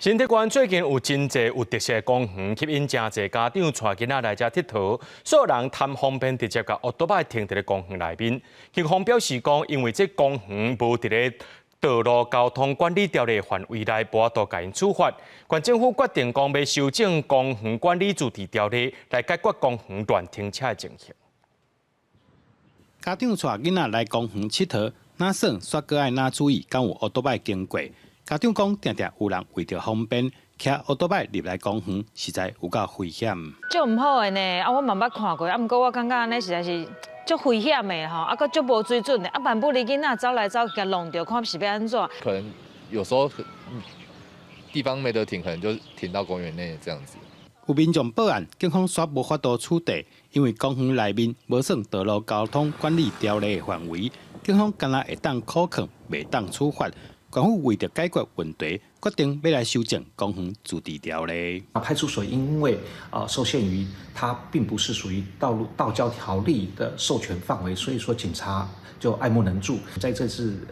新竹县最近有真侪有特色的公园，吸引真侪家长带囡仔来遮佚佗。所有人贪方便，直接甲奥多摆停伫咧公园内面。警方表示讲，因为这公园无伫咧道路交通管理条例范围内，无法度甲因处罚。县政府决定讲要修正公园管理治治条例，来解决公园乱停车的情形。家长带囡仔来公园佚佗，哪算煞个爱哪注意，敢有奥多摆经过？家长讲，常常有人为着方便，骑奥多摆入来公园，实在有够危险。足唔好的呢，我嘛捌看过，毋过我感觉安尼实在是足危险的吼，啊，佮足无水准的，万不离囡仔走来走去，甲弄着，看是要安怎？可能有时候地方没得停，可能就停到公园内这样子。有民众报案，警方煞无法度处理，因为公园内面无算道路交通管理条例的范围，警方干那会当可抗，袂当处罚。县府为着解决问题，决定要来修正公园治理条例。派出所因为受限于它并不是属于道交条例的授权范围，所以说警察就爱莫能助。在这次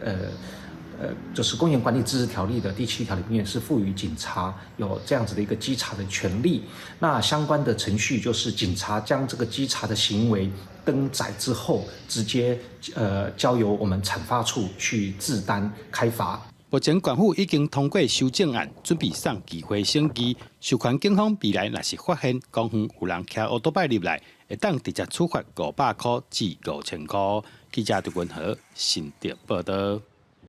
就是公园管理自治条例的第7条里面是赋予警察有这样子的一个稽查的权利。那相关的程序就是警察将这个稽查的行为登载之后，直接交由我们产发处去自担开罚。目前县府已经通过修正案，准备送机会审议。授权警方未来若是发现公园有人骑奥多摆入来，会当直接处罚500块至5000块。记者杜文和新竹报道。